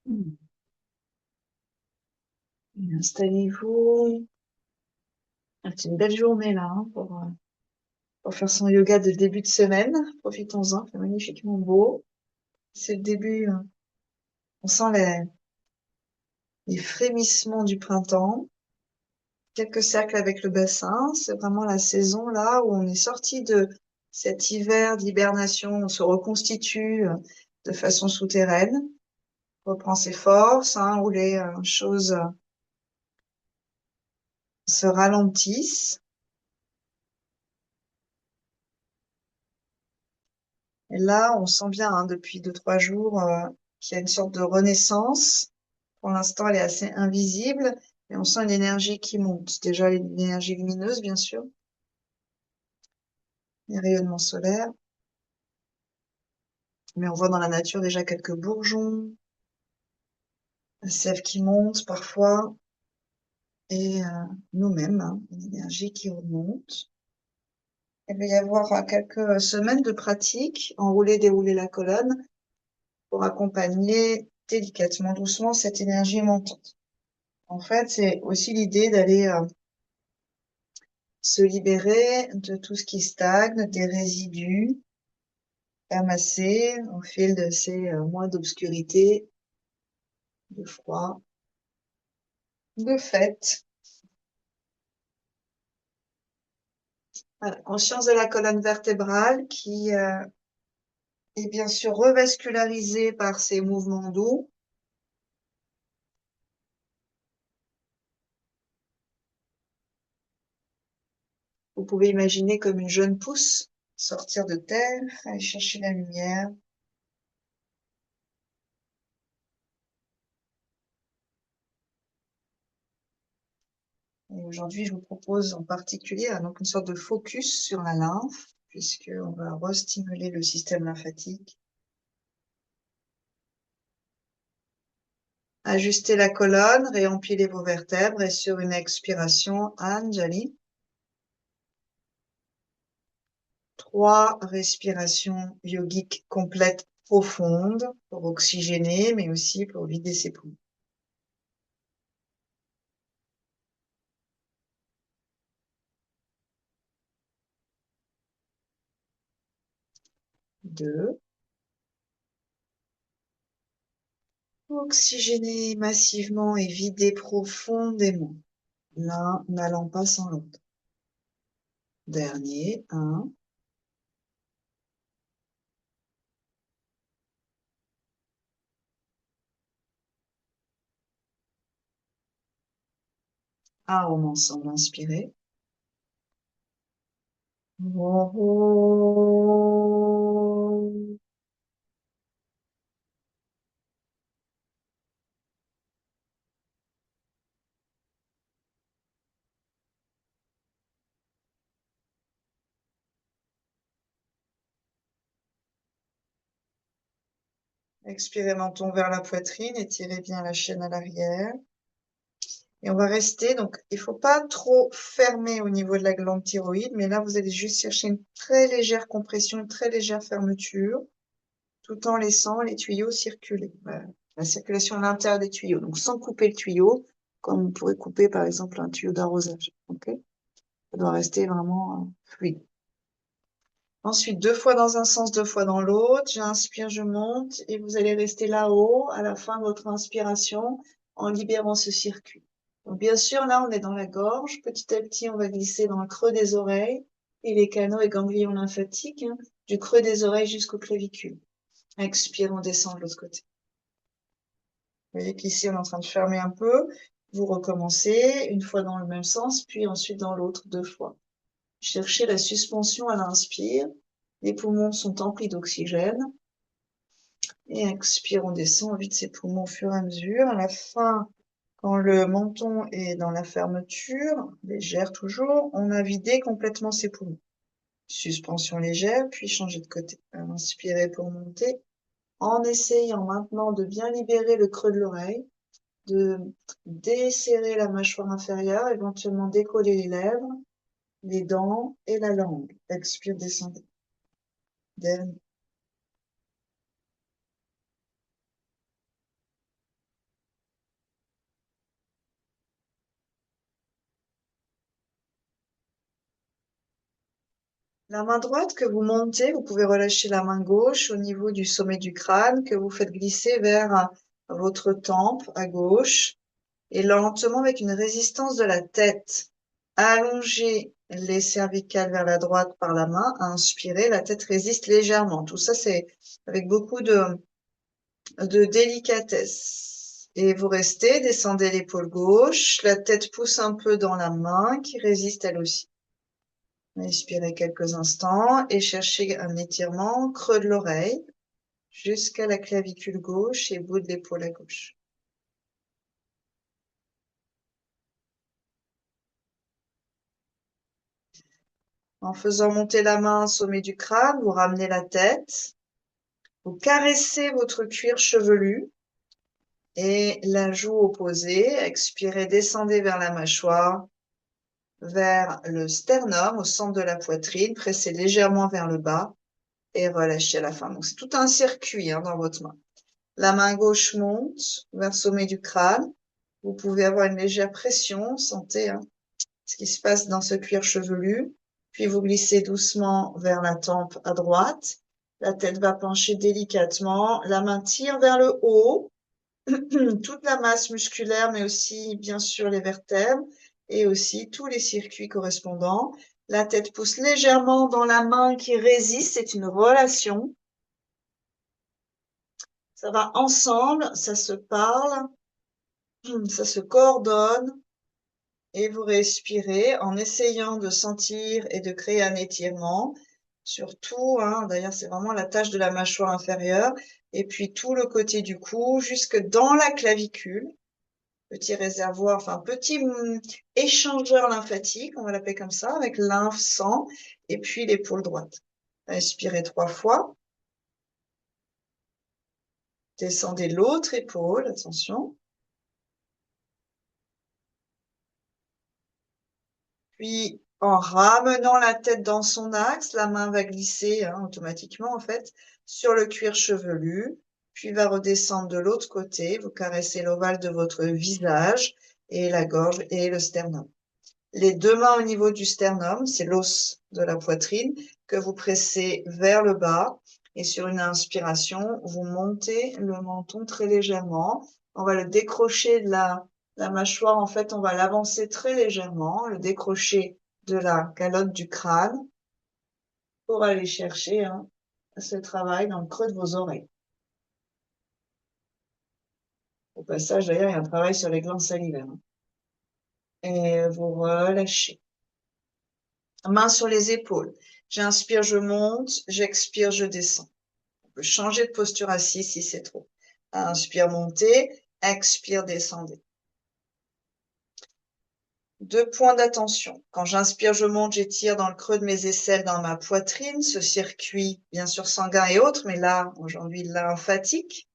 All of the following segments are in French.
Et installez-vous. Ah, c'est une belle journée là hein, pour faire son yoga de début de semaine. Profitons-en, c'est magnifiquement beau. C'est le début. On sent les frémissements du printemps. Quelques cercles avec le bassin. C'est vraiment la saison là où on est sorti de cet hiver d'hibernation. On se reconstitue de façon souterraine. Reprend ses forces, hein, où les choses se ralentissent. Et là, on sent bien hein, depuis 2, 3 jours qu'il y a une sorte de renaissance. Pour l'instant, elle est assez invisible, mais on sent une énergie qui monte. Déjà, une énergie lumineuse, bien sûr, les rayonnements solaires. Mais on voit dans la nature déjà quelques bourgeons, la sève qui monte parfois, et nous-mêmes, hein, une énergie qui remonte. Il va y avoir quelques semaines de pratique, enrouler, dérouler la colonne, pour accompagner délicatement, doucement cette énergie montante. En fait, c'est aussi l'idée d'aller se libérer de tout ce qui stagne, des résidus amassés au fil de ces mois d'obscurité, de froid, de fête. Voilà, conscience de la colonne vertébrale qui est bien sûr revascularisée par ces mouvements doux. Vous pouvez imaginer comme une jeune pousse sortir de terre, aller chercher la lumière. Et aujourd'hui, je vous propose en particulier donc une sorte de focus sur la lymphe, puisqu'on va restimuler le système lymphatique. Ajustez la colonne, réempilez vos vertèbres et sur une expiration, Anjali. 3 respirations yogiques complètes profondes pour oxygéner, mais aussi pour vider ses poumons. 2. Oxygéner massivement et vider profondément, l'un n'allant pas sans l'autre. Dernier, 1. On ensemble, inspirez. Expirez menton vers la poitrine, étirez bien la chaîne à l'arrière. Et on va rester, donc il faut pas trop fermer au niveau de la glande thyroïde, mais là vous allez juste chercher une très légère compression, une très légère fermeture, tout en laissant les tuyaux circuler. Voilà. La circulation à l'intérieur des tuyaux, donc sans couper le tuyau, comme on pourrait couper par exemple un tuyau d'arrosage. Ok, ça doit rester vraiment fluide. Ensuite, 2 fois dans un sens, 2 fois dans l'autre. J'inspire, je monte et vous allez rester là-haut à la fin de votre inspiration en libérant ce circuit. Donc, bien sûr, là, on est dans la gorge. Petit à petit, on va glisser dans le creux des oreilles et les canaux et ganglions lymphatiques, hein, du creux des oreilles jusqu'au clavicule. Expire, on descend de l'autre côté. Vous voyez qu'ici, on est en train de fermer un peu. Vous recommencez 1 fois dans le même sens, puis ensuite dans l'autre 2 fois. Cherchez la suspension à l'inspire. Les poumons sont emplis d'oxygène. Et expire, on descend, on vide ses poumons au fur et à mesure. À la fin, quand le menton est dans la fermeture, légère toujours, on a vidé complètement ses poumons. Suspension légère, puis changer de côté. Inspirez pour monter, en essayant maintenant de bien libérer le creux de l'oreille, de desserrer la mâchoire inférieure, éventuellement décoller les lèvres, les dents et la langue. Expire, descendez. Dernier. La main droite que vous montez, vous pouvez relâcher la main gauche au niveau du sommet du crâne que vous faites glisser vers votre tempe à gauche et lentement avec une résistance de la tête. Allongez les cervicales vers la droite par la main, inspirez, la tête résiste légèrement. Tout ça, c'est avec beaucoup de délicatesse. Et vous restez, descendez l'épaule gauche, la tête pousse un peu dans la main qui résiste elle aussi. Inspirez quelques instants et cherchez un étirement creux de l'oreille jusqu'à la clavicule gauche et bout de l'épaule à gauche. En faisant monter la main au sommet du crâne, vous ramenez la tête, vous caressez votre cuir chevelu et la joue opposée. Expirez, descendez vers la mâchoire, vers le sternum, au centre de la poitrine, pressez légèrement vers le bas et relâchez à la fin. Donc c'est tout un circuit dans votre main. La main gauche monte vers le sommet du crâne. Vous pouvez avoir une légère pression, sentez ce qui se passe dans ce cuir chevelu. Puis vous glissez doucement vers la tempe à droite. La tête va pencher délicatement. La main tire vers le haut. Toute la masse musculaire, mais aussi bien sûr les vertèbres et aussi tous les circuits correspondants. La tête pousse légèrement dans la main qui résiste. C'est une relation. Ça va ensemble, ça se parle, ça se coordonne. Et vous respirez en essayant de sentir et de créer un étirement. Surtout, d'ailleurs, c'est vraiment la tâche de la mâchoire inférieure. Et puis tout le côté du cou jusque dans la clavicule. Petit réservoir, enfin petit échangeur lymphatique, on va l'appeler comme ça, avec lymphe, sang, et puis l'épaule droite. Inspirez 3 fois. Descendez l'autre épaule, attention. Puis, en ramenant la tête dans son axe, la main va glisser automatiquement, en fait, sur le cuir chevelu, puis va redescendre de l'autre côté. Vous caressez l'ovale de votre visage et la gorge et le sternum. Les deux mains au niveau du sternum, c'est l'os de la poitrine que vous pressez vers le bas. Et sur une inspiration, vous montez le menton très légèrement. On va le décrocher de la mâchoire, en fait, on va l'avancer très légèrement, le décrocher de la calotte du crâne pour aller chercher ce travail dans le creux de vos oreilles. Au passage, d'ailleurs, il y a un travail sur les glandes salivaires. Et vous relâchez. Main sur les épaules. J'inspire, je monte. J'expire, je descends. On peut changer de posture assis si c'est trop. Inspire, montez. Expire, descendez. 2 points d'attention. Quand j'inspire, je monte, j'étire dans le creux de mes aisselles, dans ma poitrine, ce circuit, bien sûr sanguin et autres, mais là, aujourd'hui, lymphatique.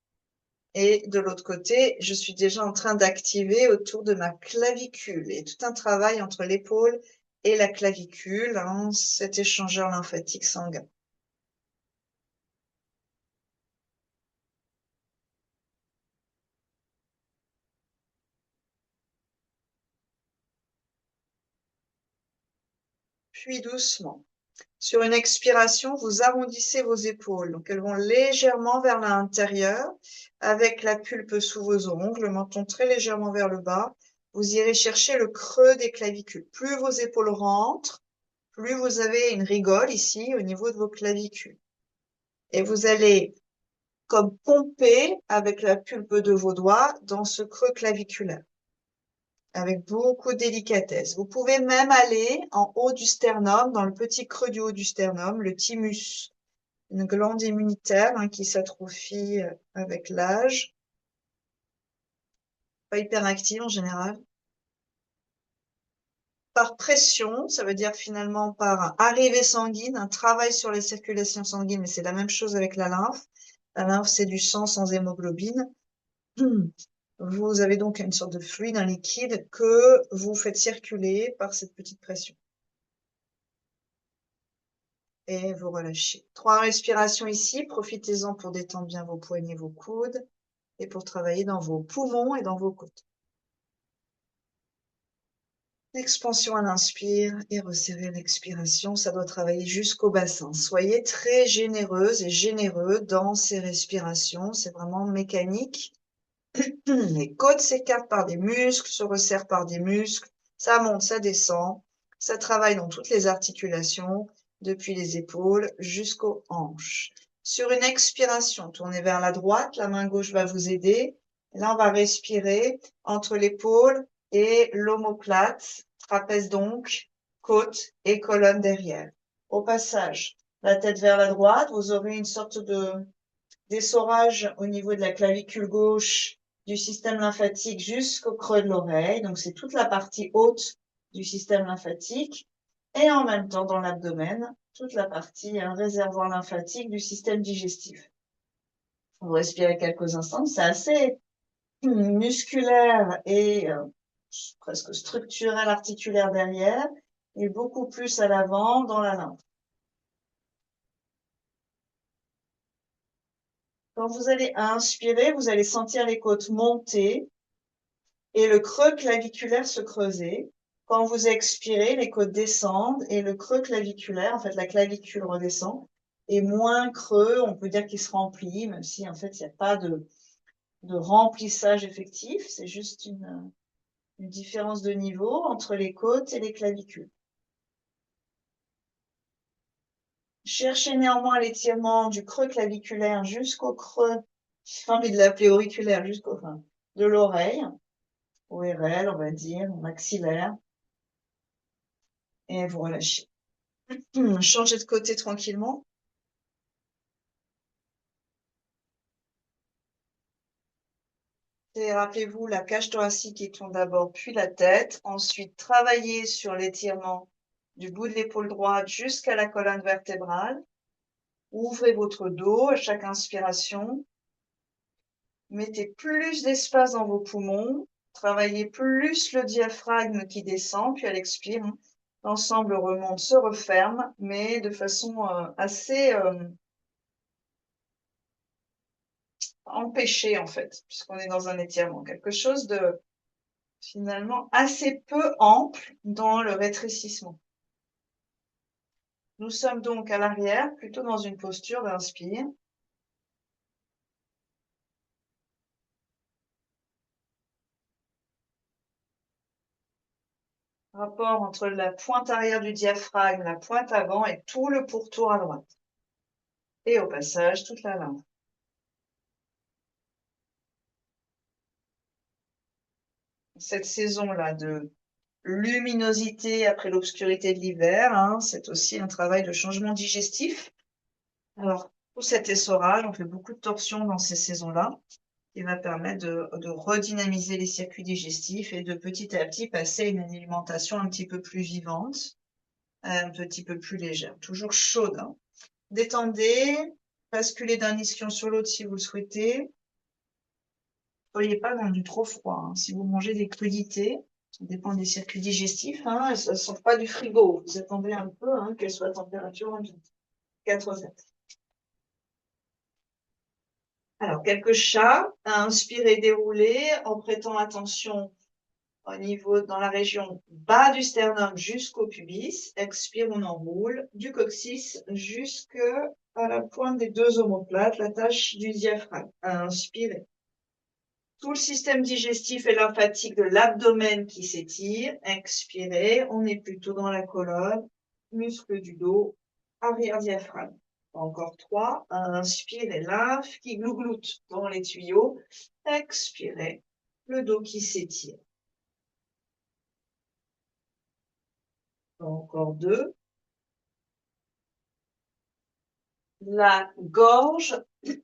Et de l'autre côté, je suis déjà en train d'activer autour de ma clavicule. Et tout un travail entre l'épaule et la clavicule, cet échangeur lymphatique sanguin. Puis doucement. Sur une expiration, vous arrondissez vos épaules. Donc, elles vont légèrement vers l'intérieur avec la pulpe sous vos ongles, le menton très légèrement vers le bas. Vous irez chercher le creux des clavicules. Plus vos épaules rentrent, plus vous avez une rigole ici au niveau de vos clavicules. Et vous allez comme pomper avec la pulpe de vos doigts dans ce creux claviculaire, avec beaucoup de délicatesse. Vous pouvez même aller en haut du sternum, dans le petit creux du haut du sternum, le thymus, une glande immunitaire qui s'atrophie avec l'âge, pas hyper active en général. Par pression, ça veut dire finalement par arrivée sanguine, un travail sur les circulations sanguines, mais c'est la même chose avec la lymphe. La lymphe, c'est du sang sans hémoglobine. Vous avez donc une sorte de fluide, un liquide que vous faites circuler par cette petite pression. Et vous relâchez. 3 respirations ici. Profitez-en pour détendre bien vos poignets, vos coudes et pour travailler dans vos poumons et dans vos côtes. Expansion à l'inspire et resserrer l'expiration. Ça doit travailler jusqu'au bassin. Soyez très généreuse et généreux dans ces respirations. C'est vraiment mécanique. Les côtes s'écartent par des muscles, se resserrent par des muscles. Ça monte, ça descend. Ça travaille dans toutes les articulations, depuis les épaules jusqu'aux hanches. Sur une expiration, tournez vers la droite. La main gauche va vous aider. Et là, on va respirer entre l'épaule et l'omoplate, trapèze donc, côte et colonne derrière. Au passage, la tête vers la droite, vous aurez une sorte de d'essorage au niveau de la clavicule gauche, du système lymphatique jusqu'au creux de l'oreille. Donc, c'est toute la partie haute du système lymphatique. Et en même temps, dans l'abdomen, toute la partie, un réservoir lymphatique du système digestif. Vous respirez quelques instants. C'est assez musculaire et presque structurel, articulaire derrière, et beaucoup plus à l'avant dans la lymphe. Quand vous allez inspirer, vous allez sentir les côtes monter et le creux claviculaire se creuser. Quand vous expirez, les côtes descendent et le creux claviculaire, en fait, la clavicule redescend, est moins creux, on peut dire qu'il se remplit, même si, en fait, il n'y a pas de remplissage effectif, c'est juste une différence de niveau entre les côtes et les clavicules. Cherchez néanmoins l'étirement du creux claviculaire jusqu'au creux, j'ai envie de l'appeler auriculaire, jusqu'au fin de l'oreille, ORL, on va dire, maxillaire, et vous relâchez. Changez de côté tranquillement. Et rappelez-vous la cage thoracique qui tourne d'abord, puis la tête. Ensuite, travaillez sur l'étirement du bout de l'épaule droite jusqu'à la colonne vertébrale. Ouvrez votre dos à chaque inspiration. Mettez plus d'espace dans vos poumons. Travaillez plus le diaphragme qui descend, puis à l'expire, l'ensemble remonte, se referme, mais de façon assez empêchée en fait, puisqu'on est dans un étirement. Quelque chose de finalement assez peu ample dans le rétrécissement. Nous sommes donc à l'arrière, plutôt dans une posture d'inspire. Rapport entre la pointe arrière du diaphragme, la pointe avant et tout le pourtour à droite. Et au passage, toute la lymphe. Cette saison-là de luminosité après l'obscurité de l'hiver, c'est aussi un travail de changement digestif. Alors, pour cet essorage, on fait beaucoup de torsions dans ces saisons-là, qui va permettre de redynamiser les circuits digestifs et de petit à petit passer à une alimentation un petit peu plus vivante, un petit peu plus légère, toujours chaude. Détendez, basculez d'un ischion sur l'autre si vous le souhaitez. Soyez pas dans du trop froid. Si vous mangez des crudités, ça dépend des circuits digestifs, elles ne sont pas du frigo. Vous attendez un peu qu'elles soient à température ambiante. 4 7. Alors, quelques chats à inspirer, dérouler en prêtant attention au niveau, dans la région bas du sternum jusqu'au pubis. Expire, on enroule du coccyx jusqu'à la pointe des deux omoplates, la tâche du diaphragme. Inspirez. Tout le système digestif et lymphatique de l'abdomen qui s'étire. Expirez, on est plutôt dans la colonne, muscle du dos, arrière diaphragme. Encore 3. Inspirez, lymphe qui glougloute dans les tuyaux. Expirez, le dos qui s'étire. Encore 2. La gorge,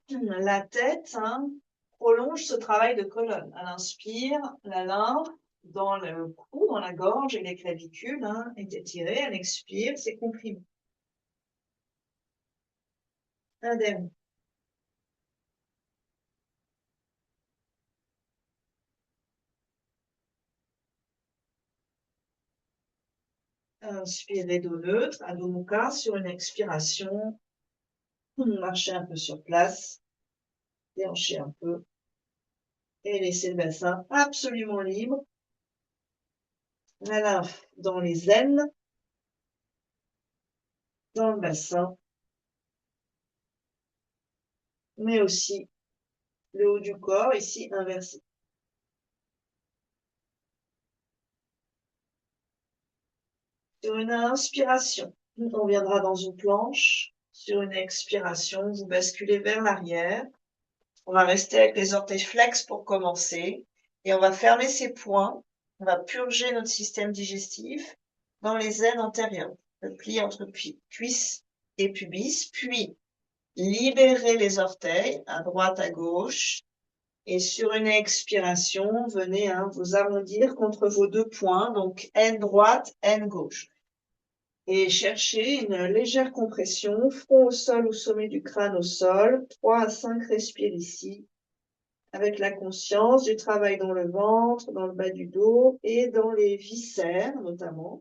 la tête, prolonge ce travail de colonne. À l'inspire, la lymphe dans le cou, dans la gorge et les clavicules est étirée. À l'expire, c'est comprimé. Un dernier. Inspirez dos neutre, Adho Mukha sur une expiration. Marchez un peu sur place, déhanchez un peu et laissez le bassin absolument libre. la lymphe dans les aines, dans le bassin, mais aussi le haut du corps, ici inversé. Sur une inspiration, on viendra dans une planche. Sur une expiration, vous basculez vers l'arrière. On va rester avec les orteils flex pour commencer. Et on va fermer ses poings. On va purger notre système digestif dans les aines antérieures. Le pli entre cuisse et pubis. Puis, libérez les orteils à droite, à gauche. Et sur une expiration, venez vous arrondir contre vos deux poings. Donc, aine droite, aine gauche. Et cherchez une légère compression, front au sol ou sommet du crâne au sol, 3 à 5 respires ici, avec la conscience du travail dans le ventre, dans le bas du dos et dans les viscères notamment.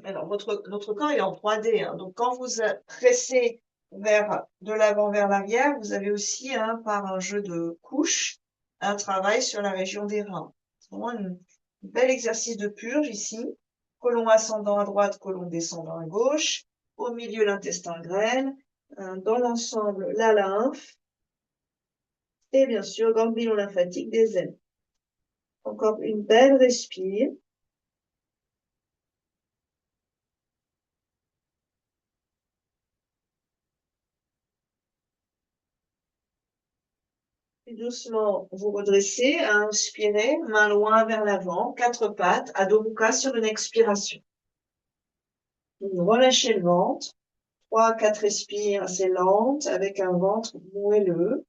Alors, notre corps est en 3D, hein, donc quand vous pressez de l'avant vers l'arrière, vous avez aussi, par un jeu de couches, un travail sur la région des reins. C'est vraiment un bel exercice de purge ici. Côlon ascendant à droite, côlon descendant à gauche. Au milieu, l'intestin grêle. Dans l'ensemble, la lymphe. Et bien sûr, ganglion lymphatique des aines. Encore une belle respire. Puis doucement, vous redressez, inspirez, main loin vers l'avant, quatre pattes, Adho Mukha sur une expiration. Vous relâchez le ventre, 3 à 4 respires assez lentes avec un ventre moelleux.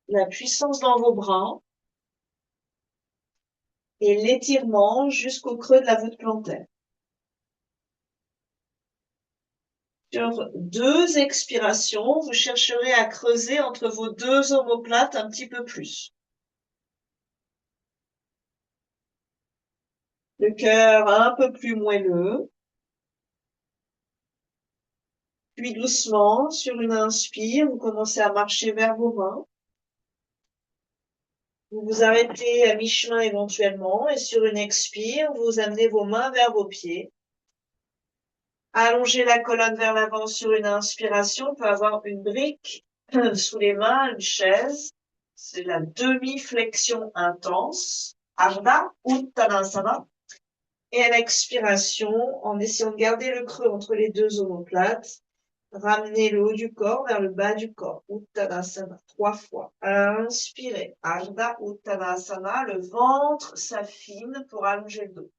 La puissance dans vos bras et l'étirement jusqu'au creux de la voûte plantaire. Sur 2 expirations, vous chercherez à creuser entre vos 2 omoplates un petit peu plus. Le cœur un peu plus moelleux. Puis doucement, sur une inspire, vous commencez à marcher vers vos mains. Vous vous arrêtez à mi-chemin éventuellement et sur une expire, vous amenez vos mains vers vos pieds. Allongez la colonne vers l'avant sur une inspiration. On peut avoir une brique sous les mains, une chaise. C'est la demi-flexion intense. Ardha Uttanasana. Et à l'expiration, en essayant de garder le creux entre les 2 omoplates, ramenez le haut du corps vers le bas du corps. Uttanasana, 3 fois. Inspirez. Ardha Uttanasana. Le ventre s'affine pour allonger le dos.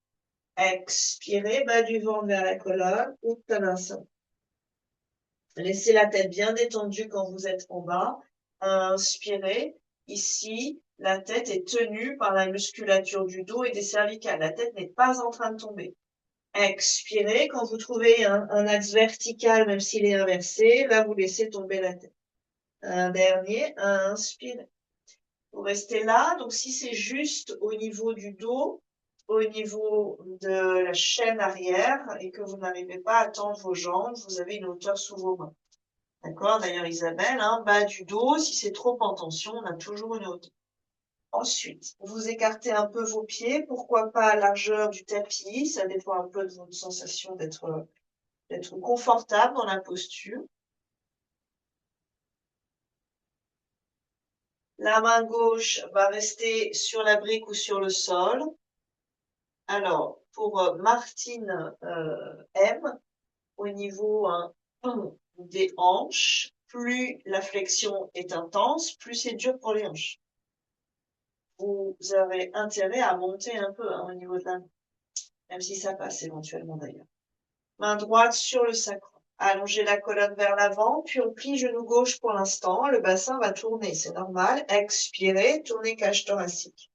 Expirez, bas du ventre vers la colonne. Uttanasana. Laissez la tête bien détendue quand vous êtes en bas. Inspirez. Ici, la tête est tenue par la musculature du dos et des cervicales. La tête n'est pas en train de tomber. Expirez. Quand vous trouvez un axe vertical, même s'il est inversé, là, vous laissez tomber la tête. Un dernier. Inspirez. Vous restez là. Donc, si c'est juste au niveau du dos, au niveau de la chaîne arrière et que vous n'arrivez pas à tendre vos jambes, vous avez une hauteur sous vos mains. D'accord? D'ailleurs, Isabelle, bas du dos, si c'est trop en tension, on a toujours une hauteur. Ensuite, vous écartez un peu vos pieds, pourquoi pas à largeur du tapis, ça dépend un peu de votre sensation d'être confortable dans la posture. La main gauche va rester sur la brique ou sur le sol. Alors, pour Martine M, au niveau des hanches, plus la flexion est intense, plus c'est dur pour les hanches. Vous avez intérêt à monter un peu au niveau de la main, même si ça passe éventuellement d'ailleurs. Main droite sur le sacrum. Allongez la colonne vers l'avant, puis on plie genou gauche pour l'instant. Le bassin va tourner, c'est normal. Expirez, tournez cage thoracique.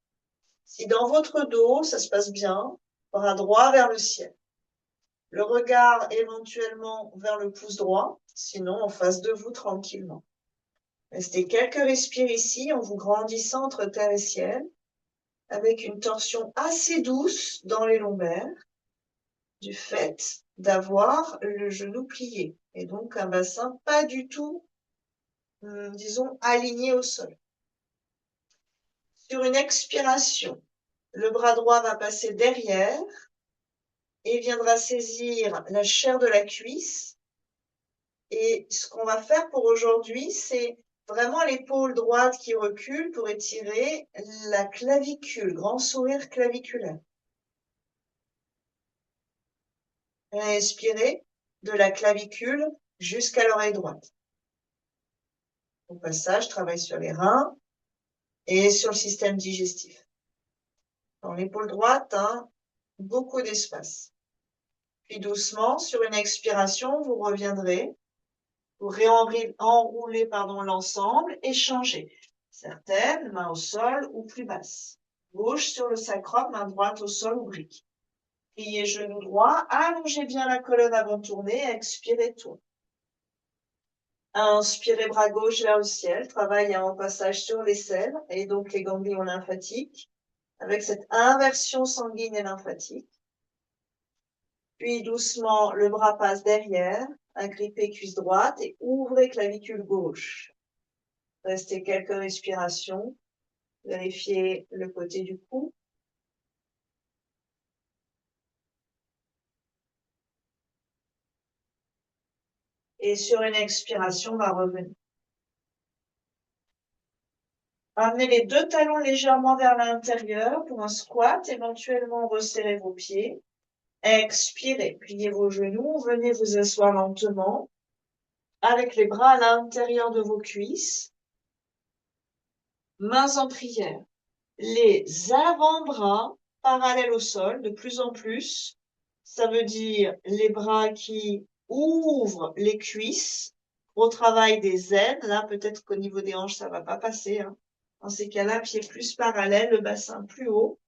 Si dans votre dos, ça se passe bien, bras droit vers le ciel. Le regard éventuellement vers le pouce droit, sinon en face de vous tranquillement. Restez quelques respires ici en vous grandissant entre terre et ciel, avec une torsion assez douce dans les lombaires, du fait d'avoir le genou plié Et donc, un bassin pas du tout, disons, aligné au sol. Sur une expiration, le bras droit va passer derrière et viendra saisir la chair de la cuisse. Et ce qu'on va faire pour aujourd'hui, c'est vraiment l'épaule droite qui recule pour étirer la clavicule, grand sourire claviculaire. Inspirez de la clavicule jusqu'à l'oreille droite. Au passage, travaille sur les reins et sur le système digestif. Dans l'épaule droite, beaucoup d'espace. Puis doucement, sur une expiration, vous reviendrez, vous réenroulez l'ensemble et changez. Certaines, main au sol ou plus basse. Gauche sur le sacrum, main droite au sol ou brique. Pliez genou droit, allongez bien la colonne avant de tourner, expirez tout. Inspirez bras gauche vers le ciel, travaille en passage sur les selles et donc les ganglions lymphatiques, avec cette inversion sanguine et lymphatique. Puis doucement, le bras passe derrière, agrippez cuisse droite et ouvrez clavicule gauche. Restez quelques respirations. Vérifiez le côté du cou. Et sur une expiration, on va revenir. Amenez les deux talons légèrement vers l'intérieur pour un squat. Éventuellement, resserrez vos pieds. Expirez, pliez vos genoux. Venez vous asseoir lentement avec les bras à l'intérieur de vos cuisses. Mains en prière. Les avant-bras parallèles au sol, de plus en plus. Ça veut dire les bras qui ouvrent les cuisses au travail des aines. Là, peut-être qu'au niveau des hanches, ça va pas passer. Dans ces cas-là, pieds plus parallèles, le bassin plus haut,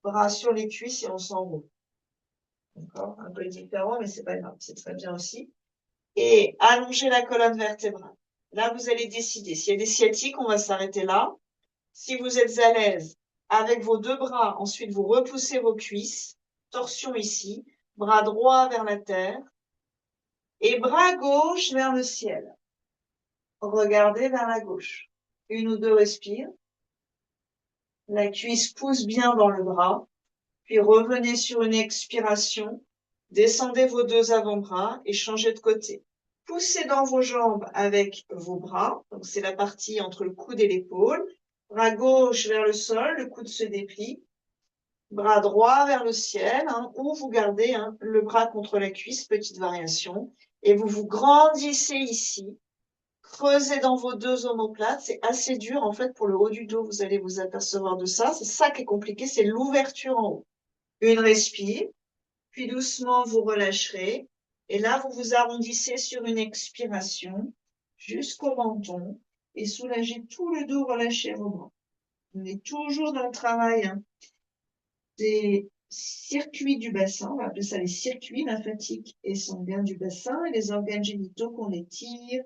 bras sur les cuisses et on s'enroule. D'accord? Un peu différent, mais c'est pas grave, c'est très bien aussi. Et allongez la colonne vertébrale. Là, vous allez décider. S'il y a des sciatiques, on va s'arrêter là. Si vous êtes à l'aise, avec vos deux bras, ensuite vous repoussez vos cuisses, torsion ici, bras droit vers la terre, et bras gauche vers le ciel. Regardez vers la gauche. Une ou deux respires. La cuisse pousse bien dans le bras, puis revenez sur une expiration, descendez vos deux avant-bras et changez de côté. Poussez dans vos jambes avec vos bras, donc c'est la partie entre le coude et l'épaule. Bras gauche vers le sol, le coude se déplie. Bras droit vers le ciel, ou vous gardez le bras contre la cuisse, petite variation, et vous vous grandissez ici. Creusez dans vos deux omoplates, c'est assez dur en fait pour le haut du dos, vous allez vous apercevoir de ça. C'est ça qui est compliqué, c'est l'ouverture en haut. Une respire, puis doucement vous relâcherez, et là vous vous arrondissez sur une expiration jusqu'au menton, et soulagez tout le dos, relâchez vos bras. On est toujours dans le travail des circuits du bassin, on va appeler ça les circuits lymphatiques et sanguins du bassin, et les organes génitaux qu'on étire,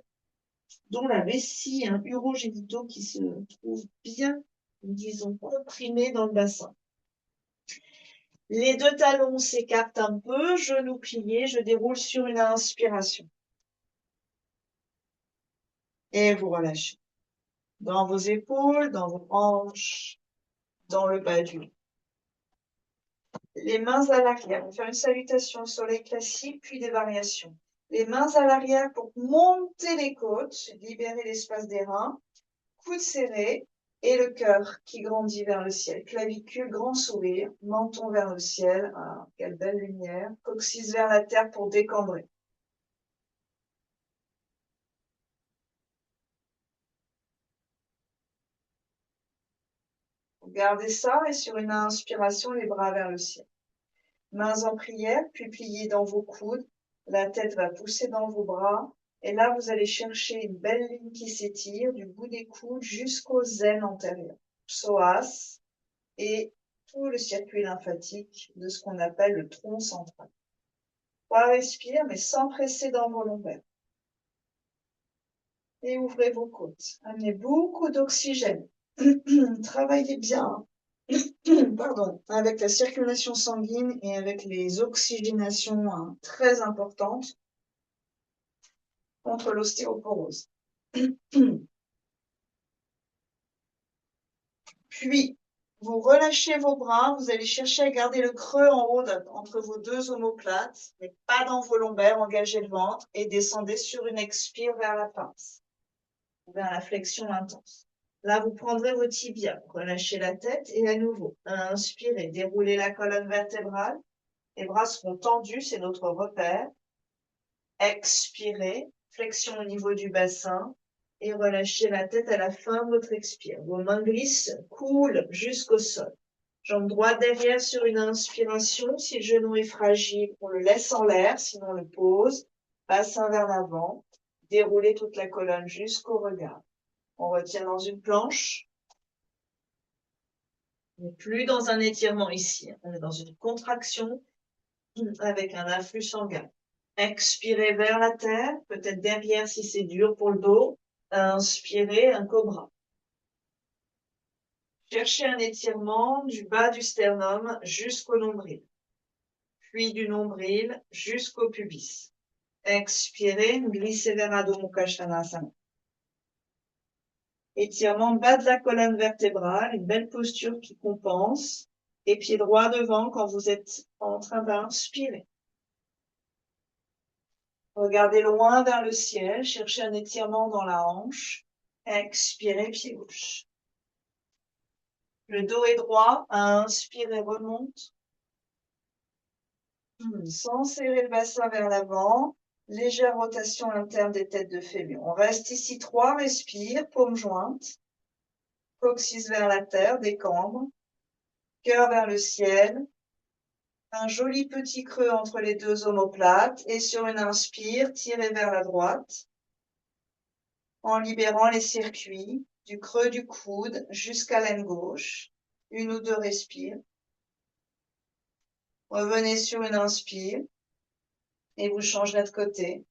dont la vessie, urogénitaux qui se trouve bien, disons, comprimé dans le bassin. Les deux talons s'écartent un peu, genoux pliés, je déroule sur une inspiration. Et vous relâchez. Dans vos épaules, dans vos hanches, dans le bas du dos. Les mains à l'arrière. On va faire une salutation au soleil classique, puis des variations. Les mains à l'arrière pour monter les côtes, libérer l'espace des reins, coudes serrés et le cœur qui grandit vers le ciel. Clavicule, grand sourire, menton vers le ciel. Ah, quelle belle lumière. Coccyx vers la terre pour décambrer. Gardez ça et sur une inspiration, les bras vers le ciel. Mains en prière, puis pliés dans vos coudes. La tête va pousser dans vos bras. Et là, vous allez chercher une belle ligne qui s'étire du bout des coudes jusqu'aux aines antérieures. Psoas et tout le circuit lymphatique de ce qu'on appelle le tronc central. 3 respires, mais sans presser dans vos lombaires. Et ouvrez vos côtes. Amenez beaucoup d'oxygène. Travaillez bien. Pardon, avec la circulation sanguine et avec les oxygénations très importantes. contre l'ostéoporose. Puis, vous relâchez vos bras, vous allez chercher à garder le creux en haut entre vos deux omoplates, mais pas dans vos lombaires, engagez le ventre et descendez sur une expire vers la pince, vers la flexion intense. Là, vous prendrez vos tibias, relâchez la tête et à nouveau, inspirez, déroulez la colonne vertébrale, les bras seront tendus, c'est notre repère. Expirez, flexion au niveau du bassin et relâchez la tête à la fin de votre expire. Vos mains glissent, coulent jusqu'au sol. Jambe droite derrière sur une inspiration. Si le genou est fragile, on le laisse en l'air, sinon on le pose. Bassin vers l'avant. Déroulez toute la colonne jusqu'au regard. On retient dans une planche. On n'est plus dans un étirement ici. On est dans une contraction avec un afflux sanguin. Expirez vers la terre, peut-être derrière si c'est dur pour le dos. Inspirez, un cobra. Cherchez un étirement du bas du sternum jusqu'au nombril, puis du nombril jusqu'au pubis. Expirez, glissez vers Adho Mukha Svanasana. Étirement bas de la colonne vertébrale, une belle posture qui compense. Et pied droit devant quand vous êtes en train d'inspirer. Regardez loin vers le ciel, cherchez un étirement dans la hanche. Expirez, pied gauche. Le dos est droit, inspirez, remonte. Sans serrer le bassin vers l'avant, légère rotation interne des têtes de fémur. On reste ici 3 respires, paumes jointes. Coccyx vers la terre, décambre. Cœur vers le ciel. Un joli petit creux entre les deux omoplates. Et sur une inspire, tirez vers la droite. En libérant les circuits du creux du coude jusqu'à l'aine gauche. 1 ou 2 respires. Revenez sur une inspire et vous changez de côté.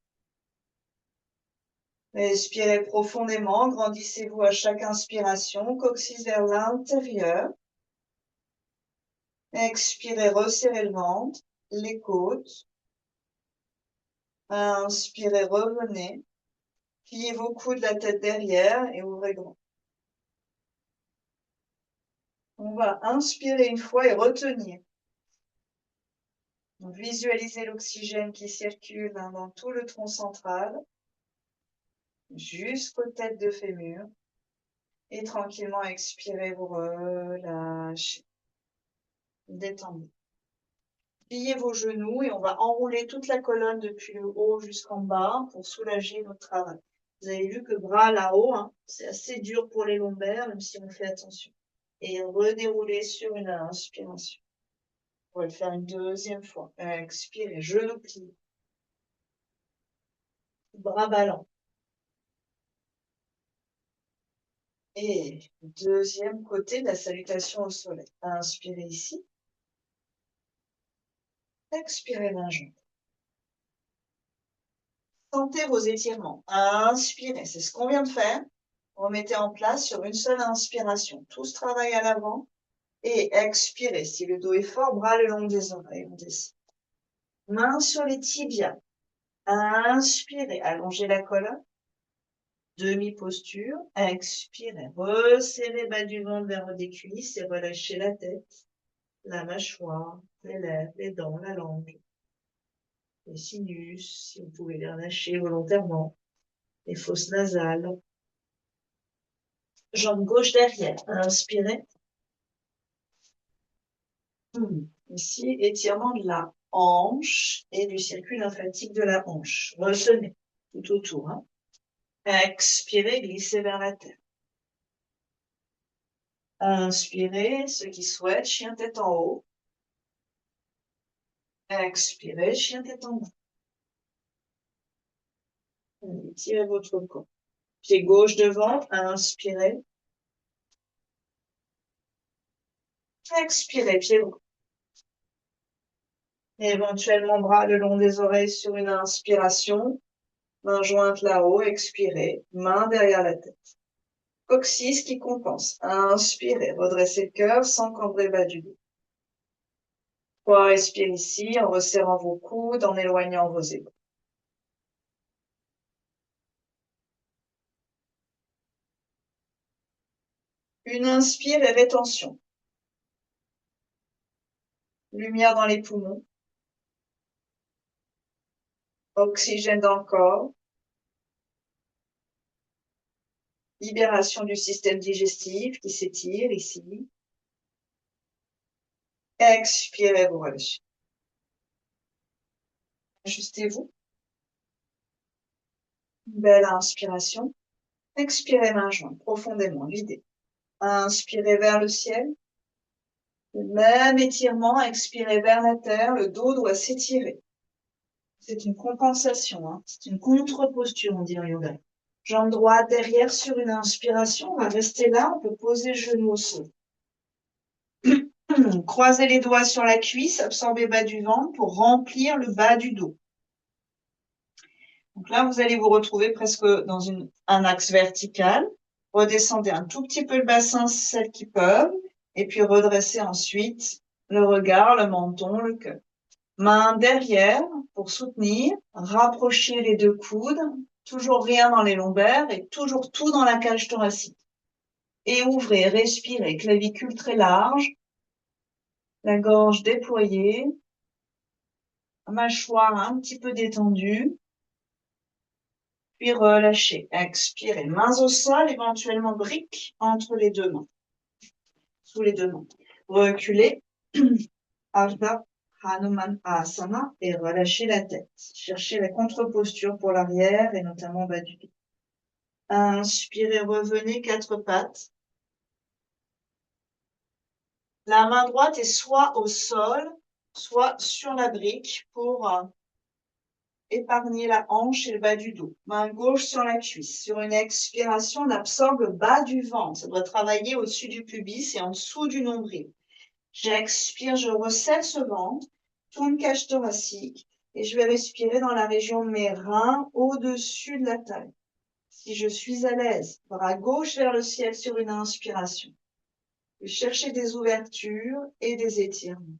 Respirez profondément, grandissez-vous à chaque inspiration, coccyx vers l'intérieur. Expirez, resserrez le ventre, les côtes. Inspirez, revenez. Pliez vos coudes, la tête derrière et ouvrez grand. On va inspirer une fois et retenir. Donc, visualisez l'oxygène qui circule dans tout le tronc central, jusqu'aux têtes de fémur. Et tranquillement expirez, vous relâchez. Détendez. Pliez vos genoux et on va enrouler toute la colonne depuis le haut jusqu'en bas pour soulager notre travail. Vous avez vu que bras là-haut, hein, c'est assez dur pour les lombaires, même si on fait attention. Et redérouler sur une inspiration. On va le faire une deuxième fois. Expirez, genoux pliés. Bras ballants. Et deuxième côté de la salutation au soleil. Inspirez ici. Expirez main jointe. Sentez vos étirements. Inspirez, c'est ce qu'on vient de faire. Remettez en place sur une seule inspiration. Tout ce travail à l'avant. Et expirez. Si le dos est fort, bras le long des oreilles. On descend. Main sur les tibias. Inspirez. Allongez la colonne. Demi-posture. Expirez. Resserrez bas du ventre vers des cuisses et relâchez la tête, la mâchoire, les lèvres, les dents, la langue, les sinus, si vous pouvez les relâcher volontairement, les fosses nasales. Jambe gauche derrière. Inspirez. Ici, étirement de la hanche et du circuit lymphatique de la hanche. Retenez tout autour. Hein. Expirez, glissez vers la terre. Inspirez, ceux qui souhaitent, chien tête en haut. Expirez, chien tête en bas. Tirez votre corps. Pied gauche devant, inspirez. Expirez, pied droit. Et éventuellement, bras le long des oreilles sur une inspiration. Main jointe là-haut, expirez. Main derrière la tête. Coccyx qui compense. Inspirez, redressez le cœur sans cambrer bas du dos. 3 respires ici en resserrant vos coudes, en éloignant vos épaules. Une inspire et rétention. Lumière dans les poumons. Oxygène dans le corps. Libération du système digestif qui s'étire ici. Expirez, vous relâchez. Ajustez-vous. Belle inspiration. Expirez, main jointe, profondément, videz. Inspirez vers le ciel. Le même étirement, expirez vers la terre. Le dos doit s'étirer. C'est une compensation, hein. C'est une contre-posture, on dit en yoga. Jambe droite derrière sur une inspiration. On va rester là. On peut poser le genou au sol. Croisez les doigts sur la cuisse, absorbez bas du ventre pour remplir le bas du dos. Donc là, vous allez vous retrouver presque dans un axe vertical. Redescendez un tout petit peu le bassin, celles qui peuvent, et puis redressez ensuite le regard, le menton, le cœur. Main derrière pour soutenir, rapprochez les deux coudes, toujours rien dans les lombaires et toujours tout dans la cage thoracique. Et ouvrez, respirez, clavicule très large, la gorge déployée, mâchoire un petit peu détendue, puis relâchez. Expirez, mains au sol, éventuellement briques entre les deux mains, sous les deux mains. Reculez, Ardha Hanuman Asana et relâchez la tête. Cherchez la contre-posture pour l'arrière et notamment bas du dos. Inspirez, revenez, quatre pattes. La main droite est soit au sol, soit sur la brique pour épargner la hanche et le bas du dos. Main gauche sur la cuisse. Sur une expiration, on absorbe le bas du ventre. Ça doit travailler au-dessus du pubis et en dessous du nombril. J'expire, je resserre ce ventre, tourne cage thoracique et je vais respirer dans la région de mes reins au-dessus de la taille. Si je suis à l'aise, bras gauche vers le ciel sur une inspiration. Cherchez des ouvertures et des étirements.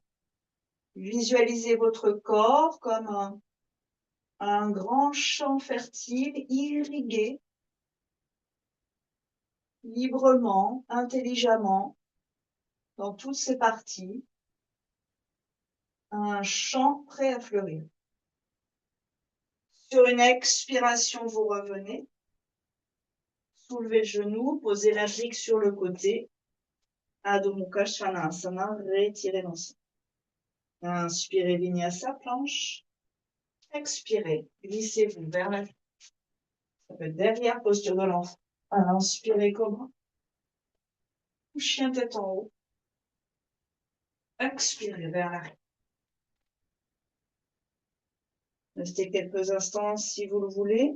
Visualisez votre corps comme un grand champ fertile, irrigué, librement, intelligemment, dans toutes ses parties, un champ prêt à fleurir. Sur une expiration, vous revenez, soulevez le genou, posez la brique sur le côté, Adho Mukha Svanasana, retirez l'ensemble. Inspirez, Vinyasa, planche. Expirez, glissez-vous vers la ça peut être derrière, posture de l'enfant. Inspirez, cobra. Chien tête en haut. Expirez vers l'arrière. Restez quelques instants si vous le voulez.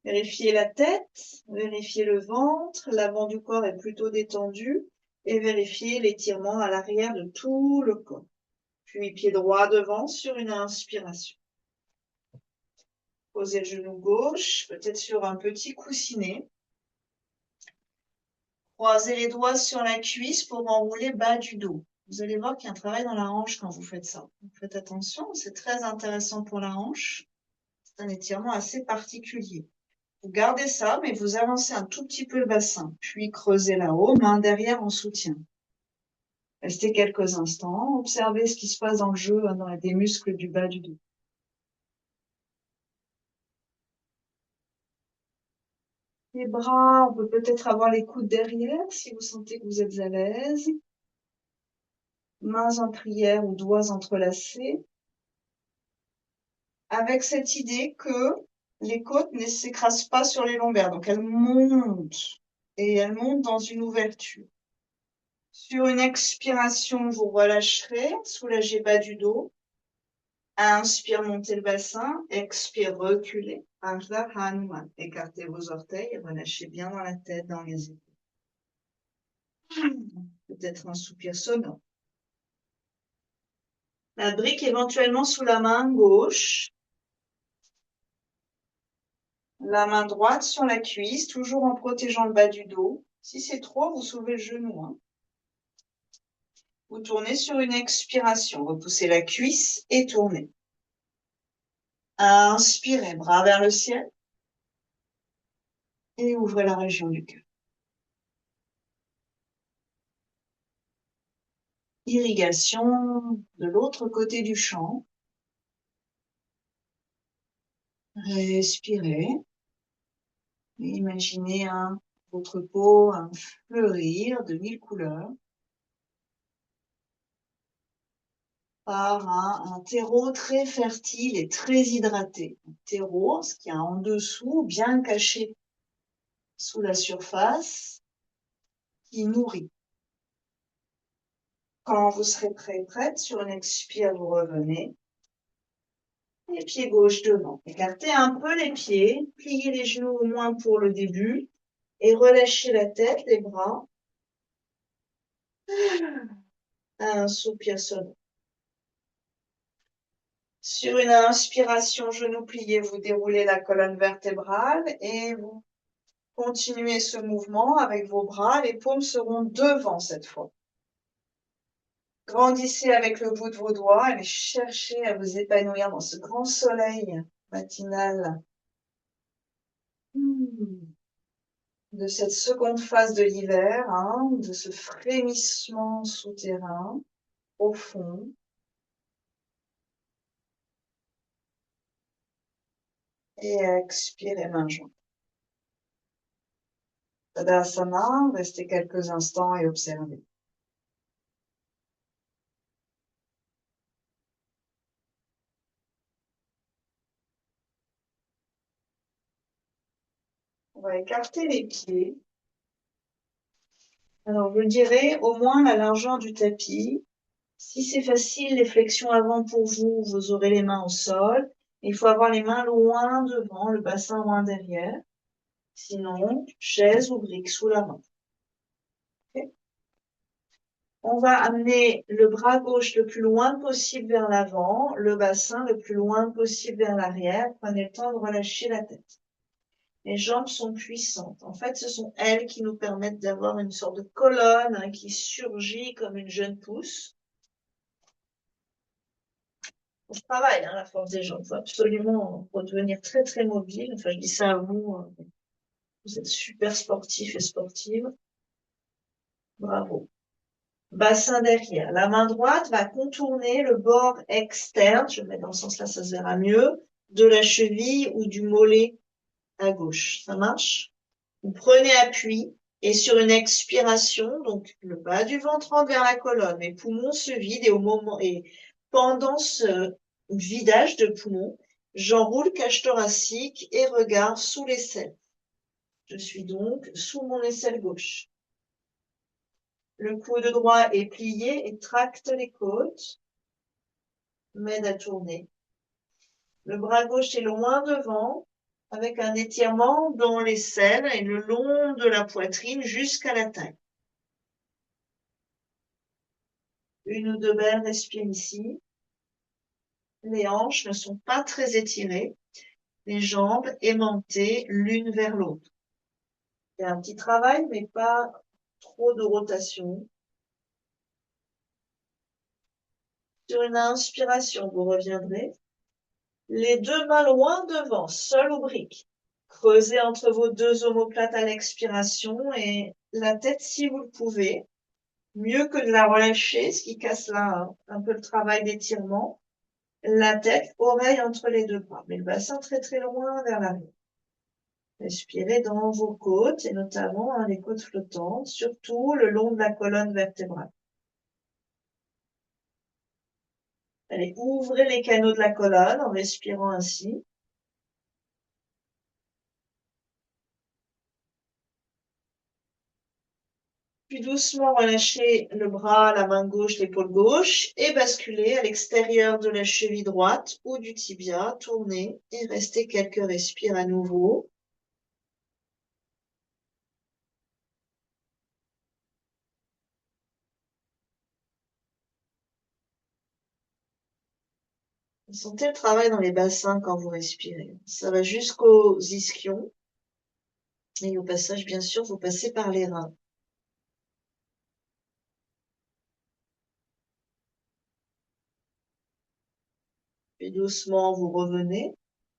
Vérifiez la tête, vérifiez le ventre, l'avant du corps est plutôt détendu et vérifiez l'étirement à l'arrière de tout le corps. Puis pied droit devant sur une inspiration. Posez le genou gauche, peut-être sur un petit coussinet. Croisez les doigts sur la cuisse pour enrouler bas du dos. Vous allez voir qu'il y a un travail dans la hanche quand vous faites ça. Faites attention, c'est très intéressant pour la hanche. C'est un étirement assez particulier. Vous gardez ça, mais vous avancez un tout petit peu le bassin, puis creusez là-haut, main derrière en soutien. Restez quelques instants, observez ce qui se passe dans le jeu, dans des muscles du bas du dos. Les bras, on peut peut-être avoir les coudes derrière si vous sentez que vous êtes à l'aise. Mains en prière ou doigts entrelacés. Avec cette idée que les côtes ne s'écrasent pas sur les lombaires, donc elles montent et elles montent dans une ouverture. Sur une expiration, vous relâcherez, soulagez bas du dos. Inspire, montez le bassin. Expire, reculez. Ardha Hanuman. Écartez vos orteils et relâchez bien dans la tête, dans les épaules. Peut-être un soupir sonore. La brique éventuellement sous la main gauche. La main droite sur la cuisse, toujours en protégeant le bas du dos. Si c'est trop, vous soulevez le genou. Hein. Vous tournez sur une expiration. Repoussez la cuisse et tournez. Inspirez, bras vers le ciel. Et ouvrez la région du cœur. irrigation de l'autre côté du champ. Respirez. Et imaginez votre peau fleurir de 1000 couleurs par un terreau très fertile et très hydraté. Un terreau, ce qu'il y a en dessous, bien caché sous la surface, qui nourrit. Quand vous serez prête, sur une expire, vous revenez. Les pieds gauche devant. Écartez un peu les pieds, pliez les genoux au moins pour le début et relâchez la tête, les bras. Un soupir sonore. Sur une inspiration, genoux pliés, vous déroulez la colonne vertébrale et vous continuez ce mouvement avec vos bras. Les paumes seront devant cette fois. Grandissez avec le bout de vos doigts et cherchez à vous épanouir dans ce grand soleil matinal de cette seconde phase de l'hiver, de ce frémissement souterrain profond. Et expirez main jointe. Tadasana, restez quelques instants et observez. On va écarter les pieds. Alors, je dirais au moins la largeur du tapis. Si c'est facile, les flexions avant pour vous, vous aurez les mains au sol. Il faut avoir les mains loin devant, le bassin loin derrière. Sinon, chaise ou brique sous la main. Okay. On va amener le bras gauche le plus loin possible vers l'avant, le bassin le plus loin possible vers l'arrière. Prenez le temps de relâcher la tête. Les jambes sont puissantes. En fait, ce sont elles qui nous permettent d'avoir une sorte de colonne qui surgit comme une jeune pousse. On travaille, la force des jambes. Il faut absolument redevenir très, très mobile. Enfin, je dis ça à vous. Vous êtes super sportifs et sportives. Bravo. Bassin derrière. La main droite va contourner le bord externe, je vais mettre dans ce sens-là, ça se verra mieux, de la cheville ou du mollet à gauche. Ça marche? Vous prenez appui et sur une expiration, donc le bas du ventre rentre vers la colonne, les poumons se vident et pendant ce vidage de poumons, j'enroule cage thoracique et regarde sous l'aisselle. Je suis donc sous mon aisselle gauche. Le coude droit est plié et tracte les côtes, m'aide à tourner. Le bras gauche est loin devant, avec un étirement dans l'aisselle et le long de la poitrine jusqu'à la taille. Une ou deux belles respires ici. Les hanches ne sont pas très étirées, les jambes aimantées l'une vers l'autre. Il y a un petit travail, mais pas trop de rotation. Sur une inspiration, vous reviendrez. Les deux mains loin devant, seul ou brique. Creusez entre vos deux omoplates à l'expiration et la tête si vous le pouvez. Mieux que de la relâcher, ce qui casse là un peu le travail d'étirement. La tête, oreille entre les deux bras, mais le bassin très très loin vers l'arrière. Respirez dans vos côtes et notamment les côtes flottantes, surtout le long de la colonne vertébrale. Allez, ouvrez les canaux de la colonne en respirant ainsi. Puis doucement relâchez le bras, la main gauche, l'épaule gauche et basculez à l'extérieur de la cheville droite ou du tibia. Tournez et restez quelques respires à nouveau. Sentez le travail dans les bassins quand vous respirez. Ça va jusqu'aux ischions. Et au passage, bien sûr, vous passez par les reins. Puis doucement, vous revenez.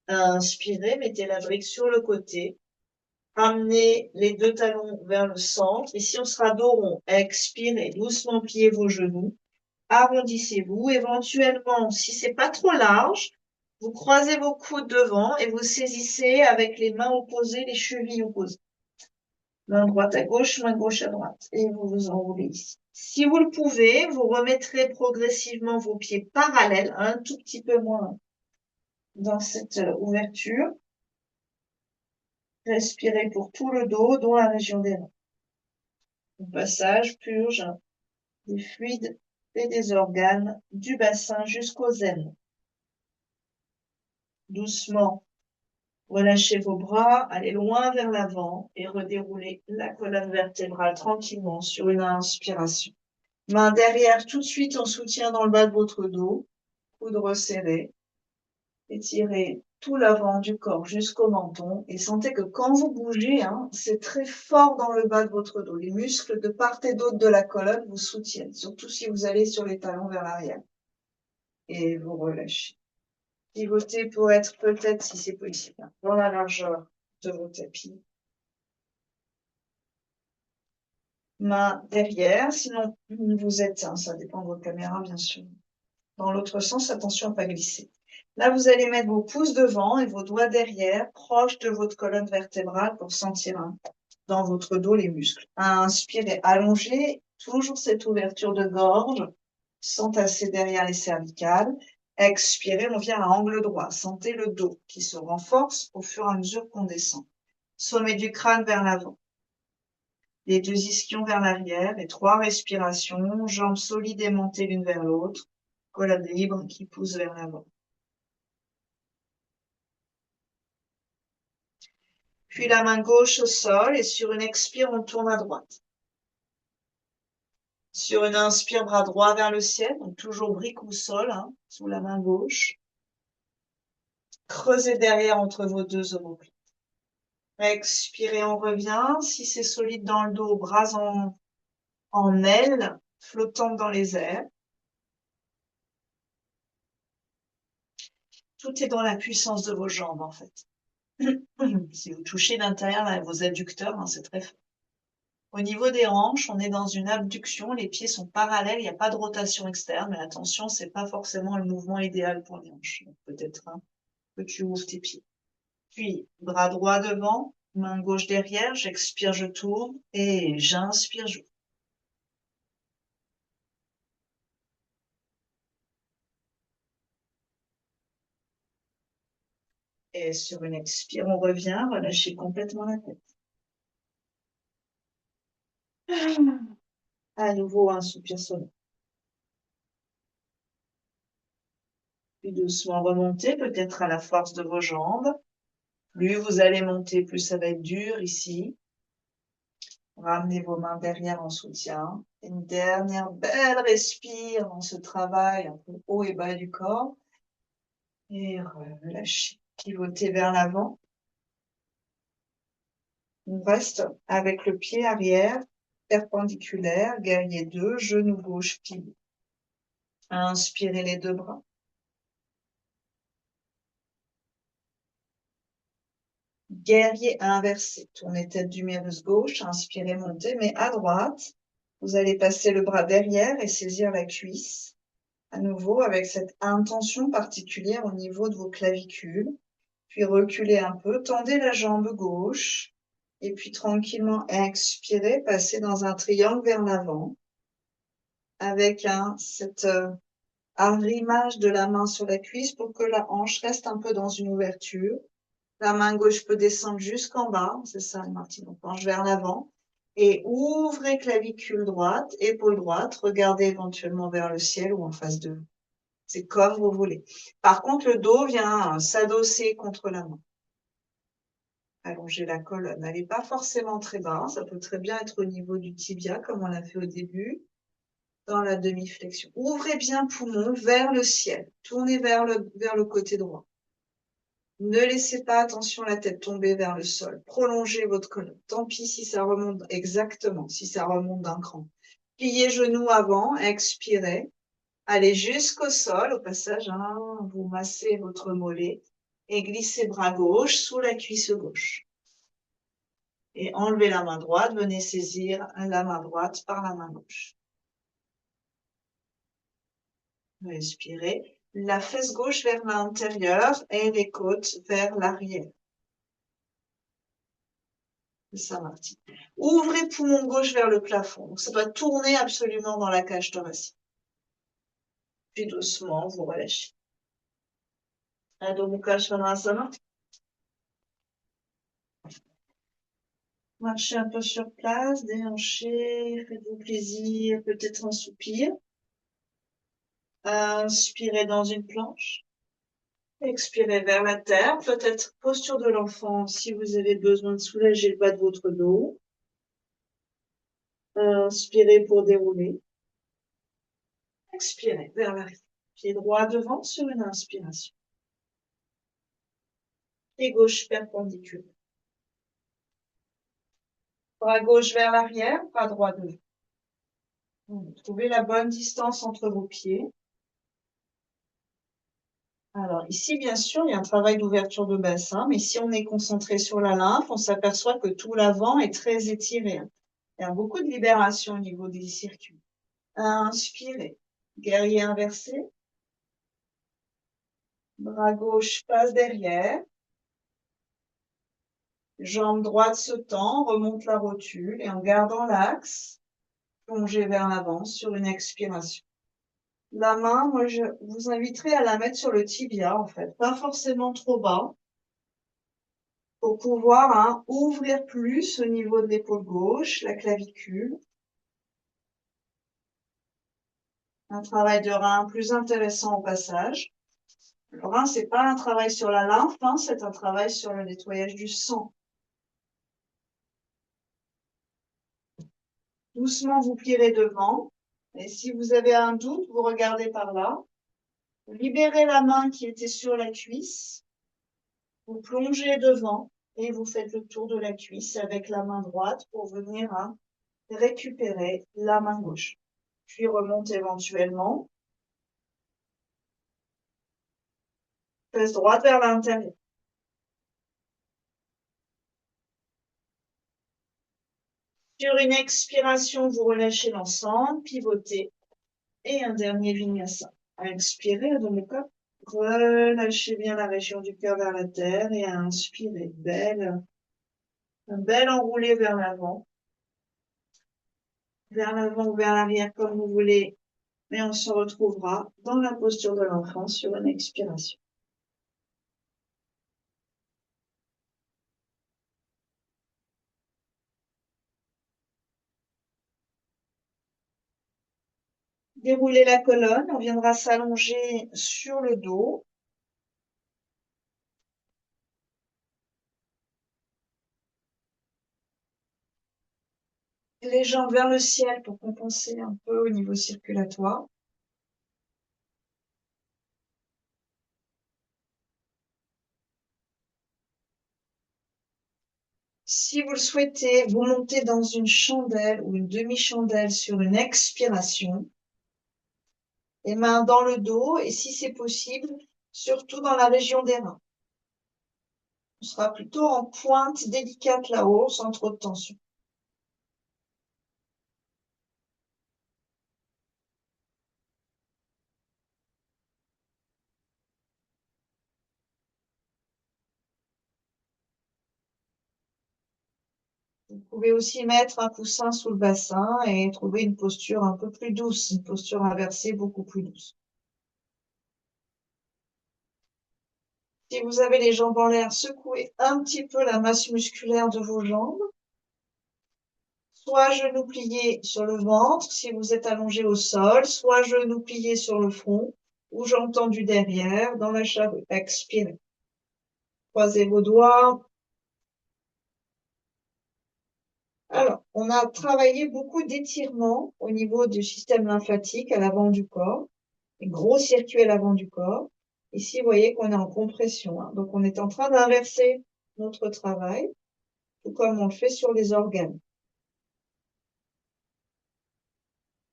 Inspirez, mettez la brique sur le côté. Ramenez les deux talons vers le centre. Ici, on sera dos rond. Expirez, doucement pliez vos genoux. arrondissez-vous. Éventuellement, si c'est pas trop large, vous croisez vos coudes devant et vous saisissez avec les mains opposées, les chevilles opposées. Main droite à gauche, main gauche à droite. Et vous vous enroulez ici. Si vous le pouvez, vous remettrez progressivement vos pieds parallèles, un tout petit peu moins dans cette ouverture. Respirez pour tout le dos, dont la région des reins. Au passage, purge des fluides et des organes du bassin jusqu'aux aines. Doucement, relâchez vos bras, allez loin vers l'avant et redéroulez la colonne vertébrale tranquillement sur une inspiration. Main derrière tout de suite en soutien dans le bas de votre dos, coude resserré. Étirez tout l'avant du corps jusqu'au menton et sentez que quand vous bougez, c'est très fort dans le bas de votre dos. Les muscles de part et d'autre de la colonne vous soutiennent, surtout si vous allez sur les talons vers l'arrière. Et vous relâchez. Pivotez pour être peut-être, si c'est possible, dans la largeur de vos tapis. Main derrière, sinon vous êtes, ça dépend de votre caméra bien sûr. Dans l'autre sens, attention à ne pas glisser. Là, vous allez mettre vos pouces devant et vos doigts derrière, proches de votre colonne vertébrale pour sentir dans votre dos les muscles. Inspirez, allongez, toujours cette ouverture de gorge, sans tasser derrière les cervicales. Expirez, on vient à angle droit. Sentez le dos qui se renforce au fur et à mesure qu'on descend. Sommet du crâne vers l'avant. Les deux ischions vers l'arrière et 3 respirations, jambes solides et montées l'une vers l'autre. Colonne libre qui pousse vers l'avant. Puis la main gauche au sol et sur une expire, on tourne à droite. Sur une inspire, bras droit vers le ciel, donc toujours brique au sol, sous la main gauche. Creusez derrière entre vos deux omoplates. Expirez, on revient. Si c'est solide dans le dos, bras en aile, flottant dans les airs. Tout est dans la puissance de vos jambes, en fait. Si vous touchez l'intérieur, vos adducteurs, c'est très fort. Au niveau des hanches, on est dans une abduction, les pieds sont parallèles, il n'y a pas de rotation externe, mais attention, c'est pas forcément le mouvement idéal pour les hanches. Peut-être que tu ouvres tes pieds. Puis, bras droit devant, main gauche derrière, j'expire, je tourne, et j'inspire, j'ouvre. Et sur une expire, on revient, relâchez complètement la tête. À nouveau, un soupir sonore. Puis doucement remonter, peut-être à la force de vos jambes. Plus vous allez monter, plus ça va être dur ici. Ramenez vos mains derrière en soutien. Une dernière belle respire dans ce travail un peu haut et bas du corps. Et relâchez. Pivotez vers l'avant. On reste avec le pied arrière perpendiculaire, guerrier 2, genou gauche, pivot. Inspirez les deux bras. Guerrier inversé. Tournez tête d'humérus gauche, inspirez, montez, mais à droite. Vous allez passer le bras derrière et saisir la cuisse. À nouveau, avec cette intention particulière au niveau de vos clavicules. Puis reculez un peu, tendez la jambe gauche. Et puis tranquillement expirez, passez dans un triangle vers l'avant. Avec cet arrimage de la main sur la cuisse pour que la hanche reste un peu dans une ouverture. La main gauche peut descendre jusqu'en bas, c'est ça, Martine, on penche vers l'avant. Et ouvrez clavicule droite, épaule droite, regardez éventuellement vers le ciel ou en face de vous. C'est comme vous voulez. Par contre, le dos vient s'adosser contre la main. Allongez la colonne. N'allez pas forcément très bas, ça peut très bien être au niveau du tibia, comme on l'a fait au début, dans la demi-flexion. Ouvrez bien poumon vers le ciel. Tournez vers le côté droit. Ne laissez pas, attention, la tête tomber vers le sol. Prolongez votre colonne. Tant pis si ça remonte exactement, si ça remonte d'un cran. Pliez genoux avant, expirez. Allez jusqu'au sol. Au passage, vous massez votre mollet et glissez bras gauche sous la cuisse gauche. Et enlevez la main droite, venez saisir la main droite par la main gauche. Respirez. La fesse gauche vers l'intérieur et les côtes vers l'arrière. C'est ça, Martine. Ouvrez poumon gauche vers le plafond. Donc, ça doit tourner absolument dans la cage thoracique. Puis doucement, vous relâchez. Adho Mukha Svanasana. Marchez un peu sur place, déhanchez, faites-vous plaisir, peut-être un soupir. Inspirez dans une planche. Expirez vers la terre, peut-être posture de l'enfant si vous avez besoin de soulager le bas de votre dos. Inspirez pour dérouler. Expirez vers l'arrière. Pied droit devant sur une inspiration. Pied gauche perpendiculaire. Bras gauche vers l'arrière, bras droit devant. Trouvez la bonne distance entre vos pieds. Alors ici, bien sûr, il y a un travail d'ouverture de bassin, mais si on est concentré sur la lymphe, on s'aperçoit que tout l'avant est très étiré. Il y a beaucoup de libération au niveau des circuits. Inspirez. Guerrier inversé. Bras gauche passe derrière. Jambe droite se tend, remonte la rotule et en gardant l'axe, plongez vers l'avant sur une expiration. La main, moi, je vous inviterai à la mettre sur le tibia, en fait. Pas forcément trop bas. Pour pouvoir ouvrir plus au niveau de l'épaule gauche, la clavicule. Un travail de rein plus intéressant au passage. Le rein, c'est pas un travail sur la lymphe, c'est un travail sur le nettoyage du sang. Doucement, vous plierez devant. Et si vous avez un doute, vous regardez par là. Vous libérez la main qui était sur la cuisse. Vous plongez devant et vous faites le tour de la cuisse avec la main droite pour venir récupérer la main gauche. Puis remonte éventuellement. Fesse droite vers l'intérieur. Sur une expiration, vous relâchez l'ensemble, pivotez. Et un dernier vinyasa. Inspirez, Adho Mukha. Relâchez bien la région du cœur vers la terre et inspirez. Un bel enroulé vers l'avant ou vers l'arrière comme vous voulez. Mais on se retrouvera dans la posture de l'enfant sur une expiration. Déroulez la colonne, on viendra s'allonger sur le dos. Les jambes vers le ciel pour compenser un peu au niveau circulatoire. Si vous le souhaitez, vous montez dans une chandelle ou une demi-chandelle sur une expiration. Les mains dans le dos et si c'est possible, surtout dans la région des reins. On sera plutôt en pointe délicate là-haut, sans trop de tension. Vous pouvez aussi mettre un coussin sous le bassin et trouver une posture un peu plus douce, une posture inversée beaucoup plus douce. Si vous avez les jambes en l'air, secouez un petit peu la masse musculaire de vos jambes. Soit genoux pliés sur le ventre si vous êtes allongé au sol, soit genoux pliés sur le front ou jambes tendues derrière dans la charrue. Expirez. Croisez vos doigts. Alors, on a travaillé beaucoup d'étirements au niveau du système lymphatique à l'avant du corps, les gros circuits à l'avant du corps. Ici, vous voyez qu'on est en compression. Donc, on est en train d'inverser notre travail, tout comme on le fait sur les organes.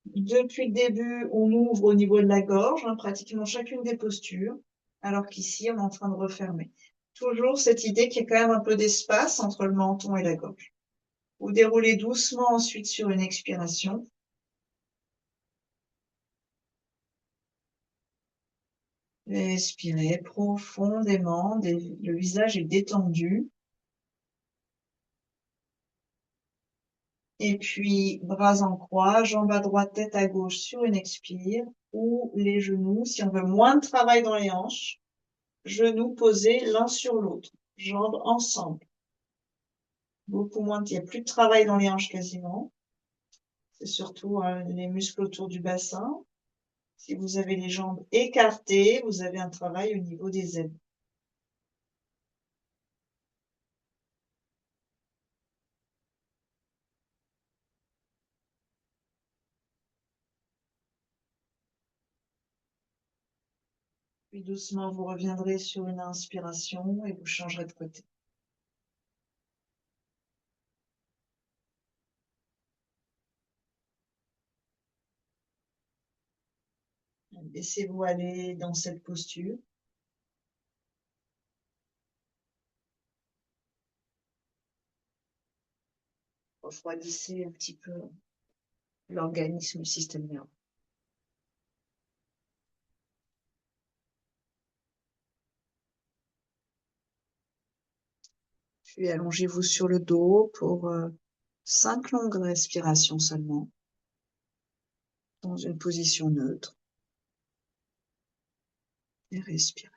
Depuis le début, on ouvre au niveau de la gorge, pratiquement chacune des postures, alors qu'ici, on est en train de refermer. Toujours cette idée qu'il y a quand même un peu d'espace entre le menton et la gorge. Vous déroulez doucement ensuite sur une expiration. Respirez profondément, le visage est détendu. Et puis, bras en croix, jambes à droite, tête à gauche sur une expire, ou les genoux, si on veut moins de travail dans les hanches, genoux posés l'un sur l'autre, jambes ensemble. Beaucoup moins, il n'y a plus de travail dans les hanches quasiment. C'est surtout les muscles autour du bassin. Si vous avez les jambes écartées, vous avez un travail au niveau des ailes. Puis doucement, vous reviendrez sur une inspiration et vous changerez de côté. Laissez-vous aller dans cette posture. Refroidissez un petit peu l'organisme, le système nerveux. Puis allongez-vous sur le dos pour 5 longues respirations seulement, dans une position neutre. Et respirez.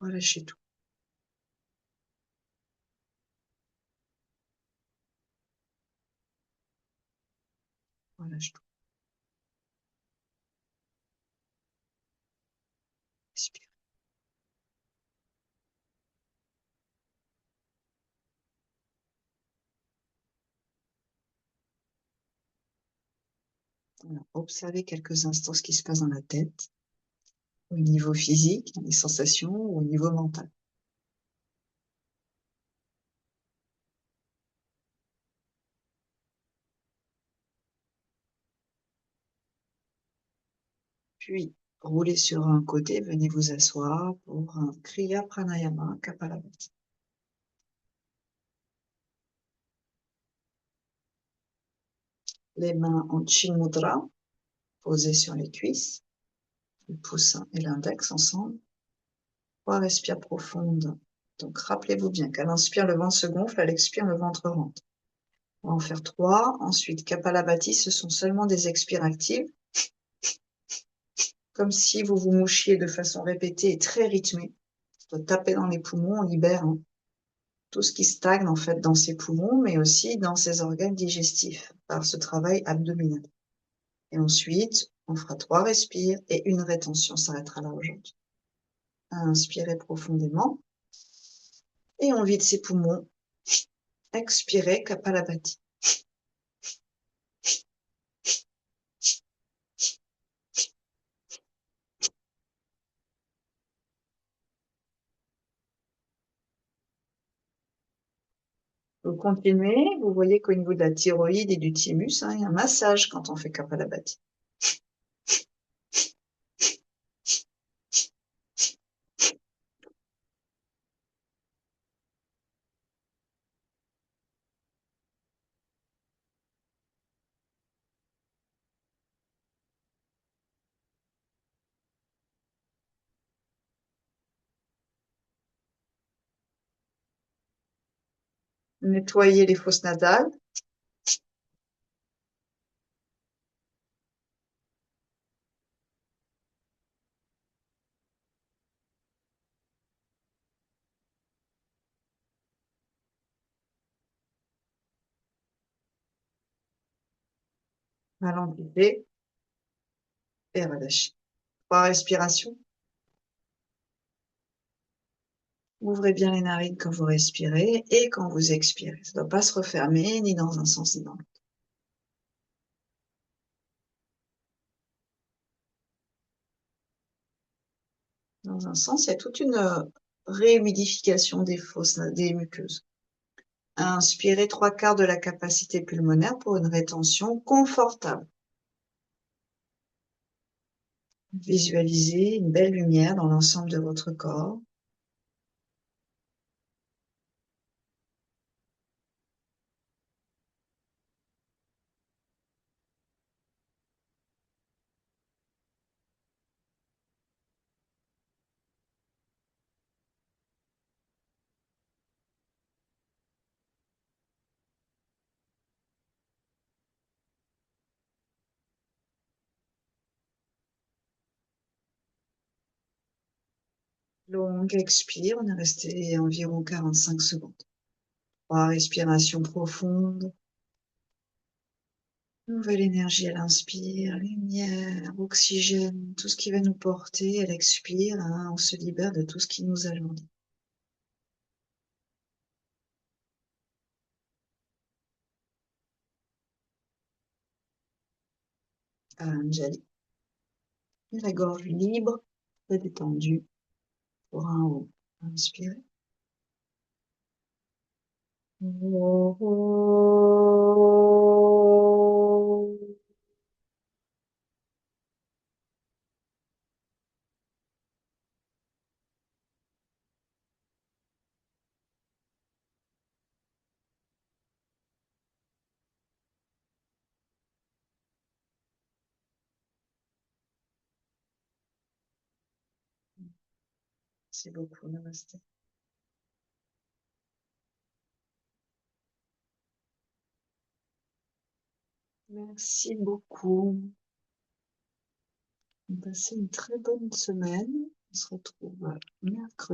Relâchez tout. Relâche tout. Respirez. Alors, observez quelques instants ce qui se passe dans la tête, au niveau physique, les sensations, ou au niveau mental. Puis, roulez sur un côté, venez vous asseoir pour un Kriya Pranayama Kapalabhati. Les mains en Chin Mudra, posées sur les cuisses, le pouce et l'index ensemble. 3 respires profondes. Donc, rappelez-vous bien qu'à l'inspire, le ventre se gonfle, à l'expire, le ventre rentre. On va en faire 3. Ensuite, Kapalabhati, ce sont seulement des expires actives, comme si vous vous mouchiez de façon répétée et très rythmée. On doit taper dans les poumons, on libère tout ce qui stagne en fait dans ses poumons, mais aussi dans ses organes digestifs par ce travail abdominal. Et ensuite, on fera 3 respires et une rétention s'arrêtera là aujourd'hui. Inspirez profondément et on vide ses poumons. Expirez, Kapalabhati. Vous continuez, vous voyez qu'au niveau de la thyroïde et du thymus, il y a un massage quand on fait Kapalabhati. Nettoyez les fosses nasales. Ralentissez et relâchez. 3 respirations. Ouvrez bien les narines quand vous respirez et quand vous expirez. Ça ne doit pas se refermer ni dans un sens ni dans l'autre. Dans un sens, il y a toute une réhumidification des fosses, des muqueuses. Inspirez 3/4 de la capacité pulmonaire pour une rétention confortable. Visualisez une belle lumière dans l'ensemble de votre corps. Longue expire, on est resté environ 45 secondes. 3 respirations profondes. Nouvelle énergie, elle inspire, lumière, oxygène, tout ce qui va nous porter, elle expire, hein, on se libère de tout ce qui nous alourdit. Anjali. Et la gorge libre, très détendue, pour un haut. Inspirez. Merci beaucoup, namasté. Merci beaucoup. Passez une très bonne semaine. On se retrouve mercredi.